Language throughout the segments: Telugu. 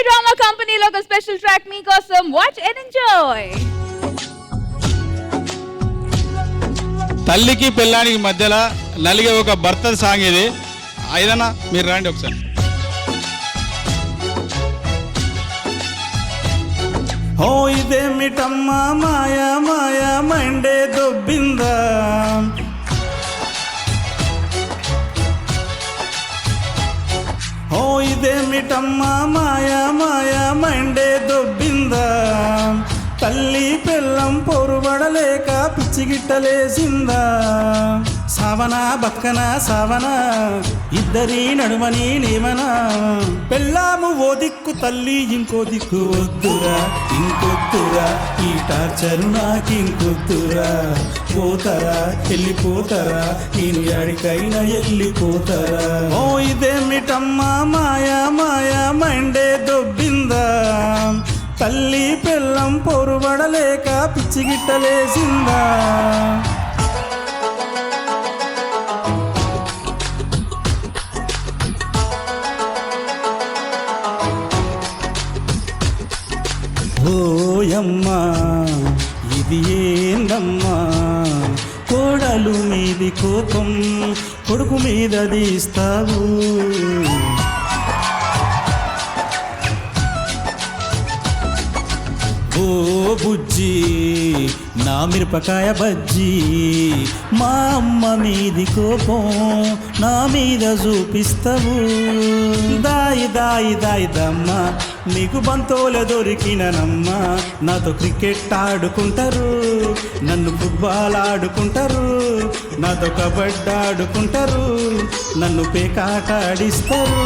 డ్రామా కంపెనీలో ఒక స్పెషల్ ట్రాక్ మీకోసం. Watch and enjoy. తల్లికి పిల్లానికి మధ్యలో నలిగే ఒక భర్త సాంగ్ ఇది. అయినా మీరు రండి ఒకసారి. ఓ ఇదేమిటమ్మా మాయా మాయా మైండే దొబ్బిందా, ఓ ఇదేమిటమ్మా మాయా మాయా మైండే దొబ్బిందా, తల్లి పిల్లం పొరుబడలేక పిచ్చిగిట్టలేసిందా, సావనా బక్కన సావనా ఇద్దరి నడుమని నేమనా, పెళ్ళాము ఓ దిక్కు తల్లి ఇంకో దిక్కు వద్దురా ఇంకొద్దురా, ఈ టార్చరు నాకింకొద్దురా, పోతారా వెళ్ళిపోతారా నేను ఎడికైనా వెళ్ళిపోతారా. ఓ ఇదేమిటమ్మా మాయా మాయా మైండే దొబ్బిందా, తల్లి పిల్లం పొరుబడలేక పిచ్చిగిట్టలేసిందా. ఓయమ్మా ఇది ఏందమ్మా, కోడలు మీది కోపం కొడుకు మీద తీస్తావు, ఓ బుజ్జి నా మిరపకాయ బజ్జి, మా అమ్మ మీది కోపం నా మీద చూపిస్తావు, దాయి దాయి దాయి దమ్మ నీకు బంతోల దొరికిననమ్మా, నాతో క్రికెట్ ఆడుకుంటారు నన్ను ఫుట్బాల్ ఆడుకుంటారు, నాతో కబడ్డీ ఆడుకుంటారు నన్ను పేకాట ఆడిస్తారు,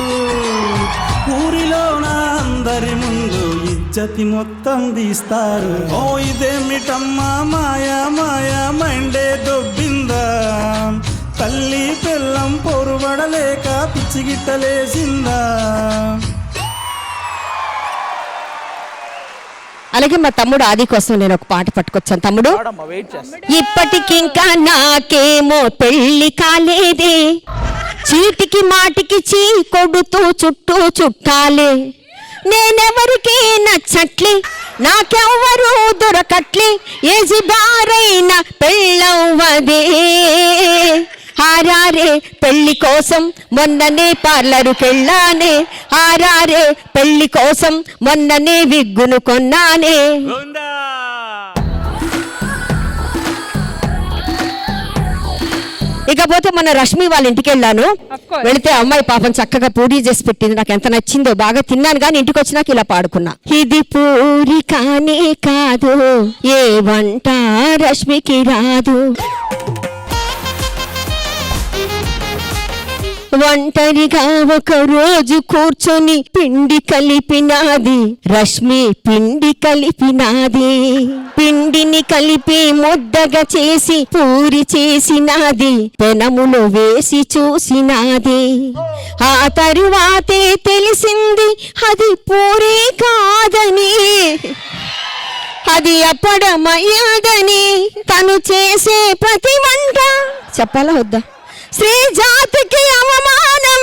ఊరిలో నా అందరి ముందు ఇజ్జతి మొత్తం తీస్తారు. ఓ ఇదేమిటమ్మా మాయా మాయా మైండే దొబ్బిందా, తల్లి పిల్లం పొరుబడలేక పిచ్చిగిట్టలేసిందా. అలాగే మా తమ్ముడు ఆది కోసం నేను ఒక పాట పట్టుకొచ్చాను. తమ్ముడు, ఇప్పటికింకా నాకేమో పెళ్లి కాలేదే, చీటికి మాటికి చీ కొడుతూ చుట్టూ చుట్టాలే, నేనెవరికి నచ్చట్లే నాకెవ్వరూ దొరకట్లే, ఏజి బారైన పెళ్ళవ్వదే, ఆరారే పెళ్లి కోసం మొన్ననే పార్లరుకెళ్ళానే, ఆరారే పెళ్లి కోసం మొన్ననే విగ్గును కొన్నానే. ఇకపోతే మన రష్మి వాళ్ళ ఇంటికి వెళ్ళాను. వెళితే అమ్మాయి పాపం చక్కగా పూరి చేసి పెట్టింది, నాకు ఎంత నచ్చిందో, బాగా తిన్నాను. కానీ ఇంటికి వచ్చినాక ఇలా పాడుకున్నా, ఇది పూరి కానే కాదు ఏ వంట రష్మికి రాదు, ఒంటరిగా ఒక రోజు కూర్చొని పిండి కలిపినాది రష్మి, పిండి కలిపినాది, పిండిని కలిపి ముద్దగా చేసి పూరి చేసినాది, పెనములో వేసి చూసినాది, ఆ తరువాతే తెలిసింది అది పూరి కాదని, అది అప్పడమయ్యాదని, తను చేసే ప్రతి వంట చెప్పాలా వద్దా శ్రీ జాతికి అవమానం.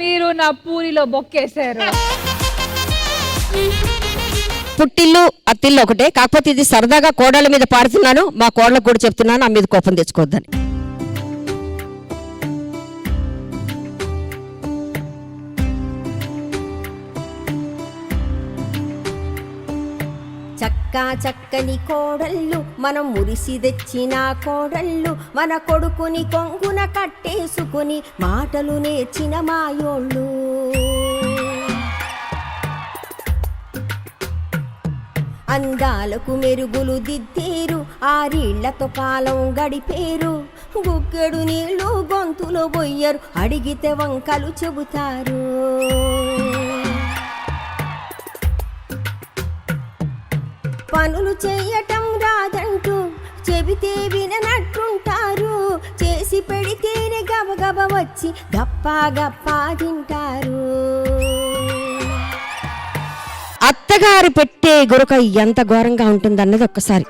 మీరు నా పూరిలో బొక్కేశారు. పుట్టిల్లు అత్తిల్లు ఒకటే, కాకపోతే ఇది సరదాగా కోడళ్ళ మీద పాడుతున్నాను, మా కోడలకు కూడా చెప్తున్నాను ఆ మీద కోపం తెచ్చుకోవద్దని. చక్కా చక్కని కోడళ్ళు మనం మురిసి తెచ్చిన కోడళ్ళు, మన కొడుకుని కొంగున కట్టేసుకుని మాటలు నేర్చిన మాయోళ్ళు, అందాలకు మెరుగులు దిద్దేరు, ఆరీళ్లతో కాలం గడిపేరు, గుక్కెడు నీళ్లు గొంతులో బొయ్యరు, అడిగితే వంకలు చెబుతారు, పనులు చేయటం రాదంటూ చెబితే విననట్టుంటారు, చేసి పెడితేనే గబగబ వచ్చి గప్పా గప్పా తింటారు. అత్తగారు పెట్టే గురక ఎంత ఘోరంగా ఉంటుందన్నది ఒక్కసారి.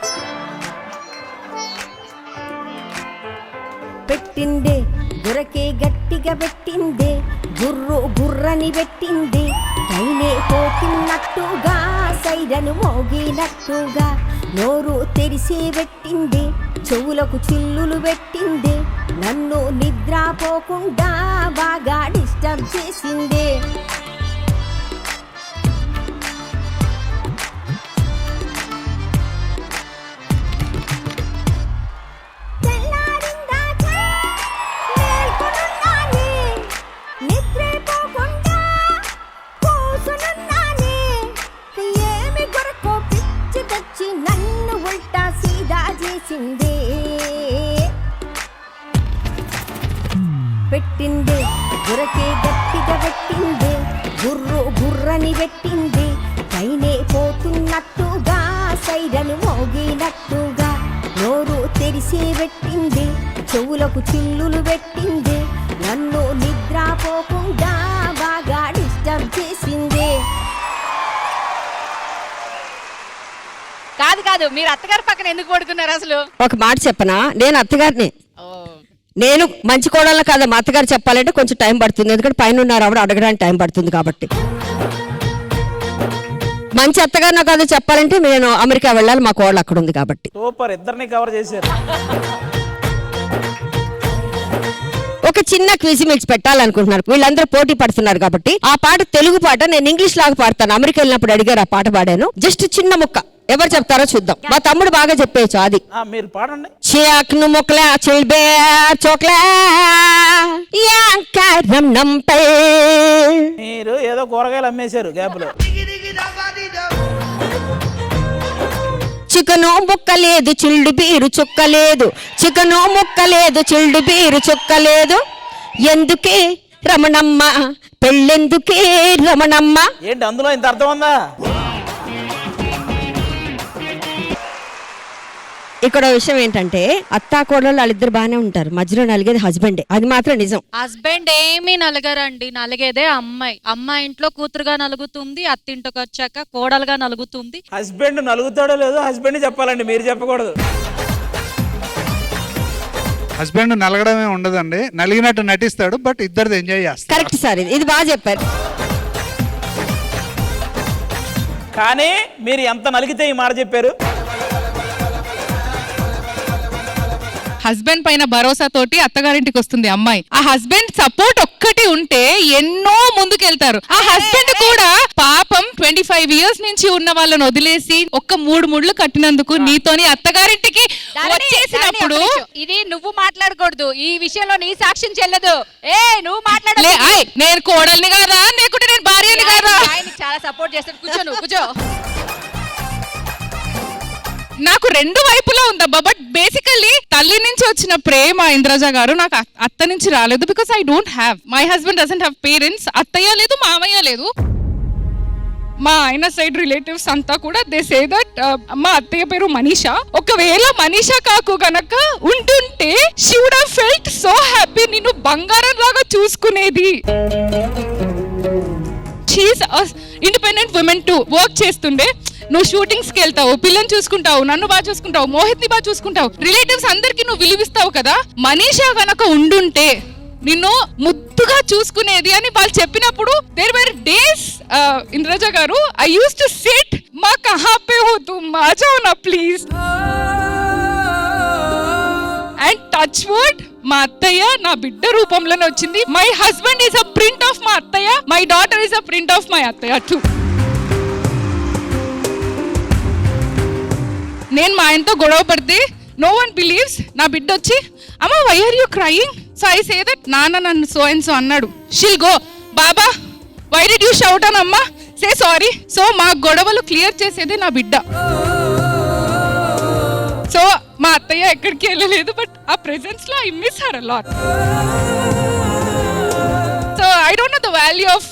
పెట్టిండే దొరకే గట్టిగా పెట్టిందే గుర్రు గుర్రని పెట్టిందే ట్రైనే పోతున్నట్టుగా సైరను మోగినట్టుగా నోరు తెరిసే పెట్టిందే చెవులకు చిల్లులు పెట్టిందే నన్ను నిద్రపోకుండా బాగా డిస్టర్బ్ చేసిందే పెట్టిందే దొరకే గట్టిగా పెట్టిందే గుర్రు గుర్రని పెట్టిందే పైనే పోతున్నట్టుగా సైరను మోగినట్టుగా నోరు తెరిసే పెట్టిందే చెవులకు చిల్లులు పెట్టిందే నన్ను నిద్రపోకుండా బాగా డిస్టర్బ్ చేసిందే కాదు మీరు అత్తగారి పక్కన ఎందుకు పడుకున్నారు అసలు? ఒక మాట చెప్పనా, నేను అత్తగారిని. నేను మంచి కోడళ్ళ కాదు, మా అత్తగారు చెప్పాలంటే కొంచెం టైం పడుతుంది, ఎందుకంటే పైన ఉన్నారు ఆవిడ, అడగడానికి టైం పడుతుంది కాబట్టి. మంచి అత్తగారిన కాదు చెప్పాలంటే నేను అమెరికా వెళ్ళాలి, మా కోడలు అక్కడ ఉంది కాబట్టి. సూపర్, ఇద్దరిని కవర్ చేశారు. ఒక చిన్న క్విజ్ మీకు పెట్టాలనుకుంటున్నారు, వీళ్ళందరూ పోటీ పడుతున్నారు కాబట్టి. ఆ పాట తెలుగు పాట, నేను ఇంగ్లీష్ లాగా పాడతాను. అమెరికా వెళ్ళినప్పుడు అడిగారు, ఆ పాట పాడాను. జస్ట్ చిన్న ముక్క, ఎవరు చెప్తారో చూద్దాం. మా తమ్ముడు బాగా చెప్పేయచ్చు అది. మీరు పాడండి. చియాక్ను ముక్కలే చిల్బే చోక్లే యాంకరం నంపే. మీరు ఏదో కూరగాయలు అమ్మేశారు గ్యాప్ లో. చికెను ముక్కలేదు చిల్డు బీరు చుక్కలేదు, చికెను ముక్కలేదు చిల్డు బీరు చుక్కలేదు, ఎందుకే రమణమ్మ పెళ్ళెందుకే రమణమ్మ. ఏంటి అందులో ఇంత అర్థం ఉందా? ఇక్కడ విషయం ఏంటంటే అత్తా కోడలు వాళ్ళిద్దరు బాగానే ఉంటారు, మధ్యలో నలిగేది హస్బెండే, అది మాత్రం నిజం. హస్బెండ్ ఏమీ నలగరండి, నలిగేదే అమ్మాయి. అమ్మాయి ఇంట్లో కూతురుగా నలుగుతుంది, అత్తింటికి వచ్చాక కోడలుగా నలుగుతుంది. హస్బెండ్ నలుగుతాడో లేదో హస్బెండ్ చెప్పాలండి, మీరు చెప్పకూడదు. హస్బెండ్ నలగడమే ఉండదండి, నలిగినట్టు నటిస్తాడు, బట్ ఇద్దరిది ఎంజాయ్ చేస్తాడు. కరెక్ట్ సార్, ఇది బాగా చెప్పారు. కానీ మీరు ఎంత నలిగితే ఈ మాట చెప్పారు? హస్బెండ్ పైన భరోసా తోటి అత్తగారింటికి వస్తుంది అమ్మాయి. ఆ హస్బెండ్ సపోర్ట్ ఒక్కటి ఉంటే ఎన్నో ముందుకెళ్తారు. ఆ హస్బెండ్ కూడా పాపం 25 years నుంచి ఉన్న వాళ్ళని వదిలేసి ఒక్క 3 ముళ్ళు కట్టినందుకు నీతోని అత్తగారింటికి వచ్చేసినప్పుడు ఇది నువ్వు మాట్లాడకూడదు, ఈ విషయంలో నీ సాక్ష్యం చెల్లదు. నువ్వు మాట్లాడలే. నేను కోడల్ని కాదా, లేకుంటే నేను భార్యని కాదా? చాలా సపోర్ట్ చేస్తాడు. కూర్చో. నాకు రెండు వైపులా ఉందబ్బా, బట్ బేసికల్లీ తల్లి నుంచి వచ్చిన ప్రేమ ఇంద్రజ గారు నాకు అత్త నుంచి రాలేదు. Because I don't have, my husband doesn't have parents. అత్తయ్య లేదు, మామయ్య లేదు. మా ఆయన సైడ్ రిలేటివ్స్ అంతా కూడా దే సే దట్ మా అత్తయ్య పేరు మనీషా. ఒకవేళ మనీషా కాకు గనక ఉంటుంటే she would have felt so happy, నిన్ను బంగారం లాగా చూసుకునేది. She is independent woman to work చేస్తుండే. నువ్వు షూటింగ్స్ కి వెళ్తావు, పిల్లని చూసుకుంటావు, నన్ను బాగా చూసుకుంటావు, మోహిత్ని బాగా చూసుకుంటావు, రిలేటివ్స్ అందరికి నువ్వు విలువిస్తావు కదా. మనీషా గనక ఉండుంటే నిన్ను ముద్దుగా చూసుకునేది అని వాళ్ళు చెప్పినప్పుడు దేర్ వర్ డేస్ ఇంద్రజ గారు ఐ యూస్ టు సిట్ మా కహా పే హో తుమ్ ఆ జాओ నా ప్లీజ్. అండ్ టచ్ వుడ్ మా అత్తయ్య నా బిడ్డ రూపంలోనే వచ్చింది. My husband is a print of మా అత్తయ్య, my daughter is a print of my అత్తయ్య టూ. నేను మా ఆయనతో గొడవ పడితే నో వన్ బిలీవ్స్. నా బిడ్డ వచ్చి అమ్మ why are you crying? So I say that నాన్న నన్ను సో అండ్ సో అన్నాడు. షిల్ గో బాబా why did you shout on అమ్మ, సే సారీ. సో మా గొడవలు క్లియర్ చేసేది నా బిడ్డ. సో మా అత్తయ్య ఎక్కడికి వెళ్ళలేదు, బట్ ఆ ప్రెజెన్స్ లో I miss her a lot. So I don't know the value of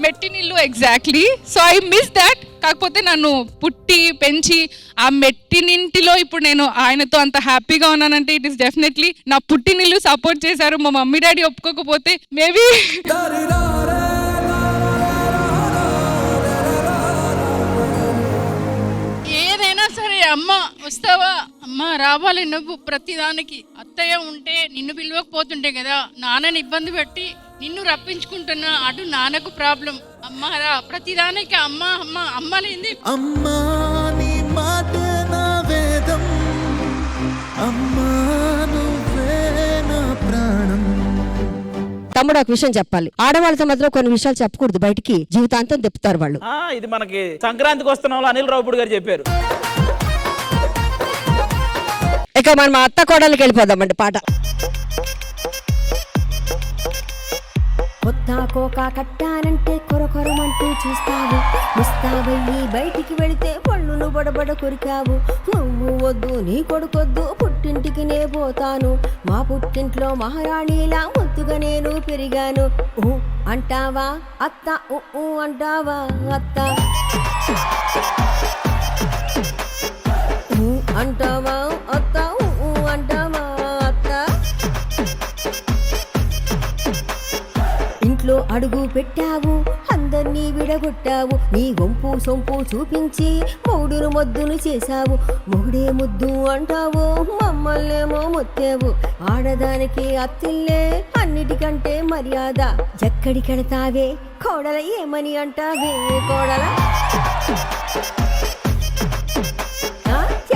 మెట్టినిల్లు exactly, so I miss that. కాకపోతే నన్ను పుట్టి పెంచి ఆ మెట్టినింటిలో ఇప్పుడు నేను ఆయనతో అంత హ్యాపీగా ఉన్నానంటే ఇట్ ఈస్ డెఫినెట్లీ నా పుట్టినిల్లు సపోర్ట్ చేశారు. మా మమ్మీ డాడీ ఒప్పుకోకపోతే మేబీ ఏదైనా సరే అమ్మ వస్తావా, అమ్మ రావాలి నువ్వు ప్రతిదానికి. అత్తయ్య ఉంటే నిన్ను పిలవకపోతుంటే కదా, నాన్నని ఇబ్బంది పెట్టి నిన్ను రప్పించుకుంటున్నా, అటు నాన్నకు ప్రాబ్లం. అమ్మ రా ప్రతిదానికి, అమ్మ అమ్మ అమ్మ లేని. అమ్మా నీ మాట నా వేదం, అమ్మా నువ్వే నా ప్రాణం. తమ్ముడు ఒక విషయం చెప్పాలి, ఆడవాళ్ళతో మాత్రం కొన్ని విషయాలు చెప్పకూడదు, బయటికి జీవితాంతం తిప్పుతారు వాళ్ళు. ఇది మనకి సంక్రాంతికి వస్తున్న వాళ్ళు అనిల్ రావుపూడి గారు చెప్పారు. ఇక మనం మా అత్త కోడలికి వెళ్ళిపోదామండి పాట. కొత్త కోక కట్టానంటే కొరకొరమంటూ చూస్తావు, ముస్తాబయ్యి బయటికి వెళితే పళ్ళును బడబడ కొరికావు. నువ్వు వద్దు నీ కొడుకొద్దు, పుట్టింటికి నే పోతాను, మా పుట్టింట్లో మహారాణిలా ముద్దుగా నేను పెరిగాను. అంటావా అత్త, అంటావా అత్త, అంటావా అత్త, అంటావా అత్త. ఇంట్లో అడుగు పెట్టావు, అందర్నీ విడగొట్టావు, నీ గొంపు సొంపు చూపించి మొగుడును మొద్దును చేశావు. మొగుడే ముద్దు అంటావు, మమ్మల్నేమో మొత్తావు. ఆడదానికి అత్తిల్లే అన్నిటికంటే మర్యాద. ఎక్కడికెడతావే కోడల, ఏమని అంటావే కోడల,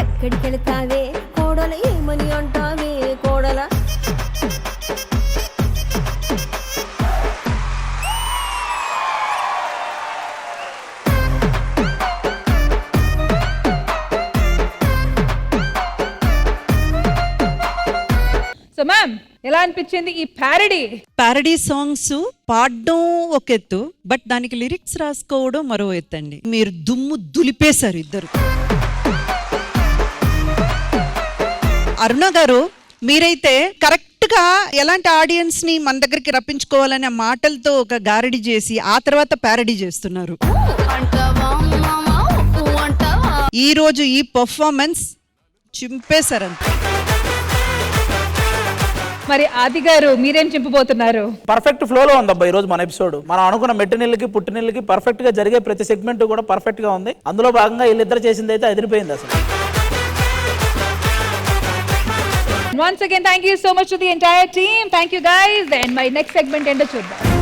ఎక్కడికెడతావే కోడల, ఏమని అంటావే కోడల. సో మ్యామ్, ఎలా అనిపించింది ఈ ప్యారడీ సాంగ్స్ పాడడం ఒక ఎత్తు, బట్ దానికి లిరిక్స్ రాసుకోవడం మరో ఎత్తు అండి. మీరు దుమ్ము దులిపేశారు ఇద్దరు. అరుణ గారు, మీరైతే కరెక్ట్ గా ఎలాంటి ఆడియన్స్ ని మన దగ్గరికి రప్పించుకోవాలనే మాటలతో ఒక గారడి చేసి ఆ తర్వాత ప్యారడీ చేస్తున్నారు. ఈ రోజు ఈ పర్ఫార్మెన్స్ చింపేశారంత. మరి ఆది గారు మీరేం చింపబోతున్నారు? పర్ఫెక్ట్ ఫ్లోలో ఉందబ్బా ఈ రోజు మన ఎపిసోడ్. మనం అనుకున్న మెట్టినీళ్ళకి పుట్టినీళ్ళకి పర్ఫెక్ట్ గా జరిగే ప్రతి సెగ్మెంట్ కూడా పర్ఫెక్ట్ గా ఉంది. అందులో భాగంగా వీళ్ళిద్దరు చేసింది అయితే అదిరిపోయింది అసలు. Once again, thank you so much to the entire team. Thank you guys. And my next segment ఏంటో చూద్దాం.